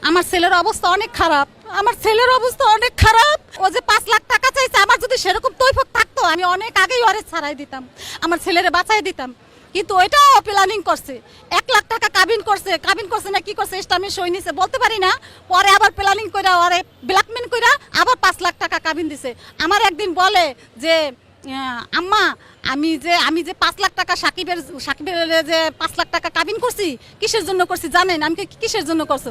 আমার ছেলের অবস্থা অনেক খারাপ। আমার ছেলের অবস্থা অনেক খারাপ। ও যে 5 লাখ টাকা চাইছে, আমার যদি সেরকম তৈফক থাকতো আমি অনেক আগেই ওরে ছাড়াই দিতাম, আমার ছেলেরে বাঁচাই দিতাম। কিন্তু ওইটাও প্ল্যানিং করছে, 1 লাখ টাকা কাবিন করছে না কি করছে ইসলামী সই নিছে বলতে পারি না। পরে আবার প্ল্যানিং করে ওরে ব্ল্যাকমেল করে আবার 5 লাখ টাকা কাবিন দিছে। আমার একদিন বলে যে আম্মা আমি যে 5 লাখ টাকা সাকিবের যে 5 লাখ টাকা কাবিন করছি, কিসের জন্য করছি জানেন? আমি কিসের জন্য করছো?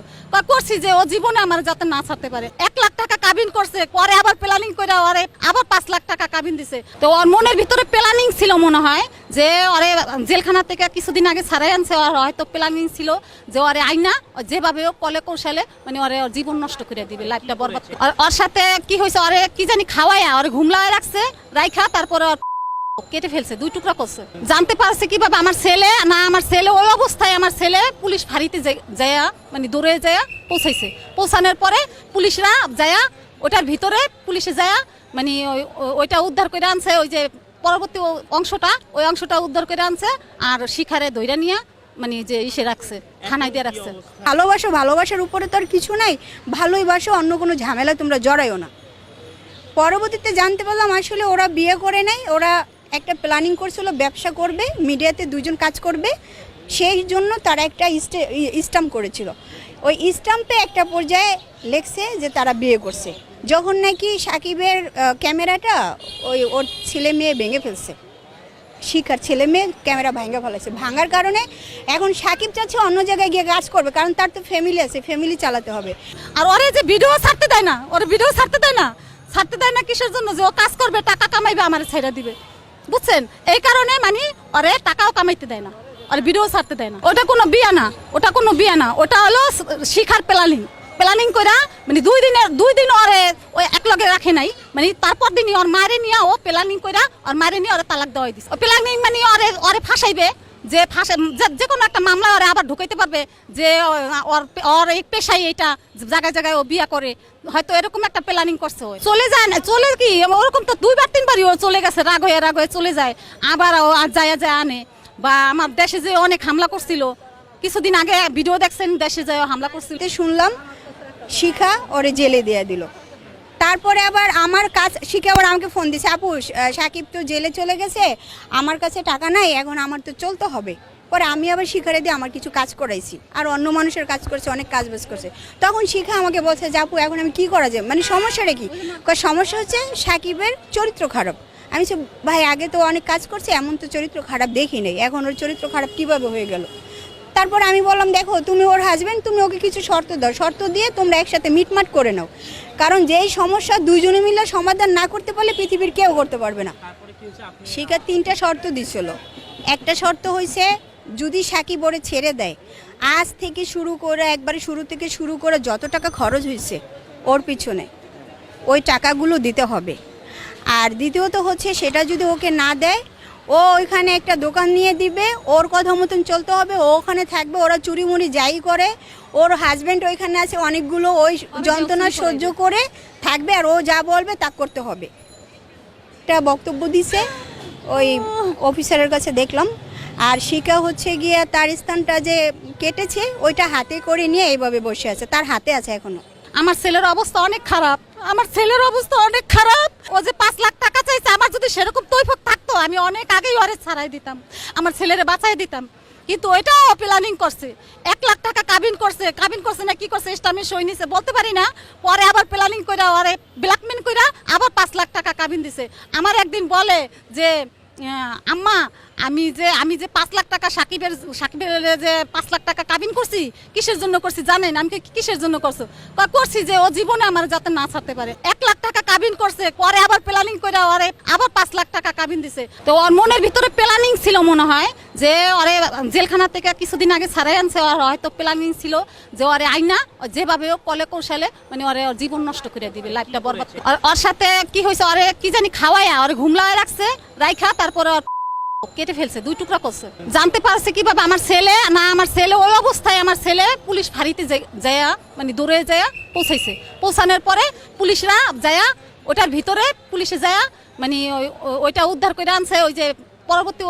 করছি যে ও জীবনে আমার যাতে না ছাড়তে পারে। 1 লাখ টাকা কাবিন করছে, পরে আবার প্ল্যানিং করে ওরে আবার 5 লাখ টাকা কাবিন দিছে। তো ওর মনের ভিতরে প্ল্যানিং ছিল মনে হয় যে ওরে জেলখানা থেকে কিছুদিন আগে ছাড়াই আনছে। ওর হয়তো প্ল্যানিং ছিল যে ওরে আইনা যেভাবে ও কলে কৌশলে মানে ওরে ওর জীবন নষ্ট করে দিবে, লাইফটা বরবাদ করে। ওর সাথে কি হয়েছে, ওরে কি জানি খাওয়াইয়া ওরে ঘুমলায় রাখছে, রাইখা তারপরে কেটে ফেলছে, 2 টুকরা করছে। জানতে পারছে কিভাবে? আমার ছেলে ওই অবস্থায় আমার ছেলে পুলিশ ফাঁড়িতে যায়া মানে দৌড়ে যায়া পৌঁছাইছে। পৌঁছানোর পরে পুলিশরা যায়া ওটার ভিতরে পুলিশে যায়া মানে ওইটা উদ্ধার করে আনছে। ওই যে পরবর্তী ওই অংশটা উদ্ধার করে আনছে আর শিখারে ধইরা নিয়ে মানে যে ইসে রাখছে, থানায় দিয়ে রাখছে। ভালোবাসার উপরে তো আর কিছু নাই, ভালোই বাসো, অন্য কোনো ঝামেলা তোমরা জড়াইও না। পরবর্তীতে জানতে পারলাম আসলে ওরা বিয়ে করে নাই, ওরা একটা প্ল্যানিং করছিল ব্যবসা করবে, মিডিয়াতে 2 জন কাজ করবে, সেই জন্য তারা একটা স্টাম্প করেছিল। ওই স্টাম্পে একটা পর্যায়ে লেখছে যে তারা বিয়ে করছে। যখন নাকি সাকিবের ক্যামেরাটা ওর ছেলে মেয়ে ভেঙে ফেলছে, শিখার ছেলে মেয়ে ক্যামেরা ভেঙে ফেলেছে, ভাঙার কারণে এখন সাকিব চাচ্ছে অন্য জায়গায় গিয়ে কাজ করবে, কারণ তার তো ফ্যামিলি আছে, ফ্যামিলি চালাতে হবে। আর ওরে যে ভিডিও ছাড়তে দেয় না কিসের জন্য? যে ও কাজ করবে, টাকা কামাইবে, আমার ছেড়ে দিবে, বুঝছেন? এই কারণে মানে ওরে টাকাও কামাইতে দেয় না, আর ভিডিও ছাড়তে দেয় না। ওটা কোনো বিয়ে না, ওটা হলো শিখার প্ল্যানিং করা। মানে 2 দিন ওরে ওই এক লগে রাখে নাই, মানে তারপর দিনই ওর মারে নিয়ে ও প্ল্যানিং করা ওর মারে নিয়ে ওরে তালাক দেওয়াই দিছে। প্ল্যানিং মানে ওরে ফাঁসাইবে, যে কোনো একটা মামলা ওরে আবার ঢুকাইতে পারবে যে ওর এই পেশাই এইটা, জায়গায় ও বিয়া করে, হয়তো এরকম একটা প্ল্যানিং করছে। চলে যায় না, চলে কি ওরকম তো 2-3 বারই ও চলে গেছে, রাগ হয়ে চলে যায়, আবার ও যায় আনে। বা আমার দেশে যে অনেক হামলা করছিল, কিছুদিন আগে ভিডিও দেখছেন, দেশে যায় হামলা করছিল। শুনলাম শিখা ওরে জেলে দিয়ে দিল। তারপরে আবার আমার শিখা আবার আমাকে ফোন দিছে, আপু সাকিব তো জেলে চলে গেছে, আমার কাছে টাকা নাই, এখন আমার তো চলতে হবে। পরে আমি আবার শিখারে দিয়ে আমার কিছু কাজ করাইছি, আর অন্য মানুষের কাজ করছে, অনেক কাজ বাজ করছে। তখন শিখা আমাকে বলছে যে আপু এখন আমি কি করা যায়, মানে সমস্যাটা কি? সমস্যা হচ্ছে সাকিবের চরিত্র খারাপ। আমি ভাই আগে তো অনেক কাজ করছে, এমন তো চরিত্র খারাপ দেখি নেই, এখন ওর চরিত্র খারাপ কিভাবে হয়ে গেল? তারপর আমি বললাম দেখো তুমি ওর হাজবেন্ড, তুমি ওকে কিছু শর্ত দাও, শর্ত দিয়ে তোমরা একসাথে মিটমাট করে নাও, কারণ যেই সমস্যা 2 জনে মিলে সমাধান না করতে পারলে পৃথিবীর কেউ করতে পারবে না। শিখা 3টা শর্ত দিছিল। একটা শর্ত হয়েছে যদি সাকিব ওরে ছেড়ে দেয়, আজ থেকে শুরু করে একবারে শুরু থেকে শুরু করে যত টাকা খরচ হয়েছে ওর পিছনে ওই টাকাগুলো দিতে হবে। আর দ্বিতীয়ত হচ্ছে সেটা যদি ওকে না দেয়, ও ওইখানে একটা দোকান নিয়ে দিবে, ওর কথা মতন চলতে হবে, ও ওখানে থাকবে, ওরা চুরিমুড়ি যাই করে, ওর হাজব্যান্ড ওইখানে আছে অনেকগুলো, ওই যন্ত্রণা সহ্য করে থাকবে, আর ও যা বলবে তা করতে হবে। একটা বক্তব্য দিছে ওই অফিসারের কাছে দেখলাম। আর শিখা হচ্ছে গিয়ে তার স্থানটা যে কেটেছে ওইটা হাতে করে নিয়ে এইভাবে বসে আছে, তার হাতে আছে এখনো। আমার ছেলের অবস্থা অনেক খারাপ। ও যে 5 লাখ টাকা চাইছে, আমার যদি সেরকম তৈফক থাকতো আমি অনেক আগেই ওরে ছাড়াই দিতাম, আমার ছেলেরে বাঁচাই দিতাম। কিন্তু ওইটাও প্ল্যানিং করছে, 1 লাখ টাকা কাবিন করছে না কি করছে ইসলামী সই নিছে বলতে পারি না। পরে আবার প্ল্যানিং করে ওরে ব্ল্যাকমেল করে আবার 5 লাখ টাকা কাবিন দিছে। আমার একদিন বলে যে আম্মা আমি যে 5 লাখ টাকা সাকিবের যে 5 লাখ টাকা কাবিন করছি, কিসের জন্য করছি জানেন? আমি কিসের জন্য করছো? করছি যে ও জীবনে আমার যাতে না ছাড়তে পারে। 1 লাখ টাকা কাবিন করছে, পরে আবার প্ল্যানিং করে ওরে আবার 5 লাখ টাকা কাবিন দিছে। তো ওর মনের ভিতরে প্ল্যানিং ছিল মনে হয় যে ওরে জেলখানা থেকে কিছুদিন আগে ছাড়াই আনছে, ওর হয়তো প্ল্যানিং ছিল যে ওরে আইনা যেভাবে ও কলে কৌশলে মানে ওরে ওর জীবন নষ্ট করে দিবে, লাইফটা বরবাদ করে। ওর সাথে কি হয়েছে, ওরে কি জানি খাওয়াইয়া ওরে ঘুমলায় রাখছে, রাইখা তারপরে কেটে ফেলছে, 2 টুকরা করছে। জানতে পারছে কিভাবে? আমার ছেলে ওই অবস্থায় আমার ছেলে পুলিশ ফাঁড়িতে যায়া মানে দৌড়ে যায়া পৌঁছাইছে। পৌঁছানোর পরে পুলিশরা যায়া ওটার ভিতরে পুলিশে যায়া মানে ওইটা উদ্ধার করে আনছে। ওই যে পরবর্তী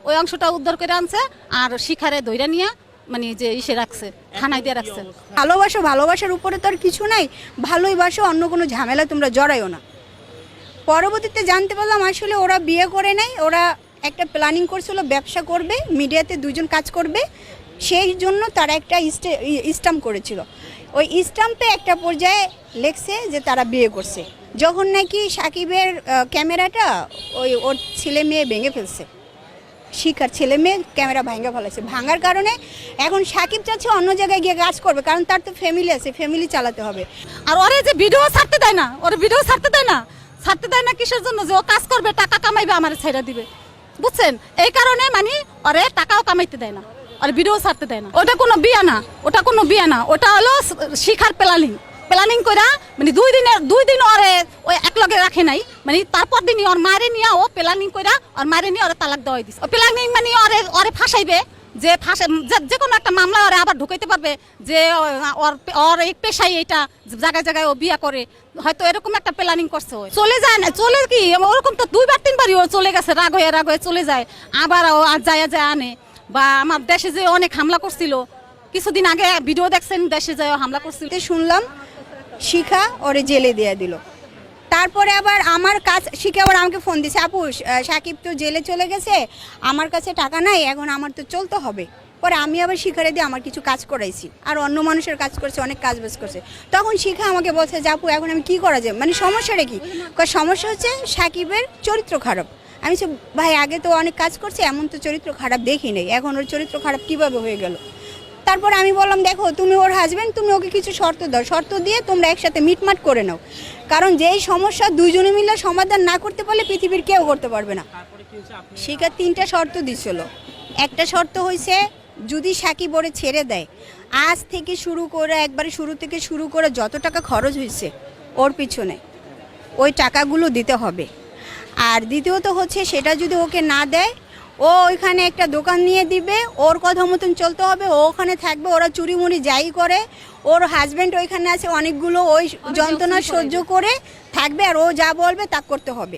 ওই অংশটা উদ্ধার করে আনছে আর শিখারে ধইরা নিয়ে মানে যে ইসে রাখছে, থানায় দিয়ে রাখছে। ভালোবাসো, ভালোবাসার উপরে তো আর কিছু নাই, ভালোই বাসো, অন্য কোনো ঝামেলা তোমরা জড়াইও না। পরবর্তীতে জানতে পারলাম আসলে ওরা বিয়ে করে নাই, ওরা একটা প্ল্যানিং করছিল ব্যবসা করবে, মিডিয়াতে দুজন কাজ করবে, সেই জন্য তারা একটা স্টাম্প করেছিল। ওই স্টাম্পে একটা পর্যায়ে লেখছে যে তারা বিয়ে করছে, যখন নাকি সাকিবের ক্যামেরাটা ওর ছেলে মেয়ে ভেঙে ফেলছে, শিখার ছেলে মেয়ে ক্যামেরা ভাঙা ফেলেছে, ভাঙার কারণে এখন সাকিব চাচ্ছে অন্য জায়গায় গিয়ে কাজ করবে, কারণ তার তো ফ্যামিলি আছে, ফ্যামিলি চালাতে হবে। আর ওরে যে ভিডিও ছাড়তে দেয় না, ওর ভিডিও ছাড়তে দেয় না কিসের জন্য? যে ও কাজ করবে, টাকা কামাইবে, আমার ছেড়ে দিবে, বুঝছেন? এই কারণে মানে ওরে টাকাও কামাইতে দেয় না, আর ভিডিও ছাড়তে দেয় না। ওটা কোনো বিয়া না, ওটা হলো শিখার প্ল্যানিং করা, মানে দুই দিন ওরে ওই একলগে রাখে নাই, মানে তারপর দিনই ওর মারে নিয়ে ও প্ল্যানিং করা, ওর মারে নিয়ে ওরে তালাক দেওয়াই দিছে। প্ল্যানিং মানে ওরে ফাঁসাইবে, যে কোনো একটা মামলা ওরে আবার ঢুকাইতে পারবে, যে ওর এই পেশাই এটা, জায়গায় জায়গায় ও বিয়া করে, হয়তো এরকম একটা প্ল্যানিং করছে। চলে যায় না, চলে কি ওরকম তো 2-3 ও চলে গেছে, রাগ হয়ে চলে যায়, আবার ও যায় আনে। বা আমার দেশে যে অনেক হামলা করছিল, কিছুদিন আগে ভিডিও দেখছেন, দেশে যায় হামলা করছিল। শুনলাম শিখা ওরে জেলে দিয়ে দিল। তারপরে আবার আমার কাছে শিখা আবার আমাকে ফোন দিছে, আপু সাকিব তো জেলে চলে গেছে, আমার কাছে টাকা নাই, এখন আমার তো চলতে হবে। পরে আমি আবার শিখারে দিয়ে আমার কিছু কাজ করাইছি, আর অন্য মানুষের কাজ করছে, অনেক কাজ বাজ করছে। তখন শিখা আমাকে বলছে যে আপু এখন আমি কি করা যায়, মানে সমস্যাটা কি? সমস্যা হচ্ছে সাকিবের চরিত্র খারাপ। আমি ভাই আগে তো অনেক কাজ করছে, এমন তো চরিত্র খারাপ দেখি নেই, এখন ওর চরিত্র খারাপ কিভাবে হয়ে গেল? তারপর আমি বললাম দেখো তুমি ওর হাজবেন্ড, তুমি ওকে কিছু শর্ত দাও, শর্ত দিয়ে তোমরা একসাথে মিটমাট করে নাও, কারণ যেই সমস্যা দুইজনে মিলে সমাধান না করতে পারলে পৃথিবীর কেউ করতে পারবে না। শিখা 3টা শর্ত দিছিল। একটা শর্ত হয়েছে যদি সাকিব ওরে ছেড়ে দেয়, আজ থেকে শুরু করে একবারে শুরু থেকে শুরু করে যত টাকা খরচ হয়েছে ওর পিছনে, ওই টাকাগুলো দিতে হবে। আর দ্বিতীয়ত হচ্ছে সেটা যদি ওকে না দেয়, ও ওইখানে একটা দোকান নিয়ে দিবে, ওর কথা মতন চলতে হবে, ও ওখানে থাকবে, ওরা চুরিমুরি যাই করে, ওর হাজব্যান্ড ওইখানে আছে অনেকগুলো, ওই যন্ত্রণা সহ্য করে থাকবে, আর ও যা বলবে তা করতে হবে।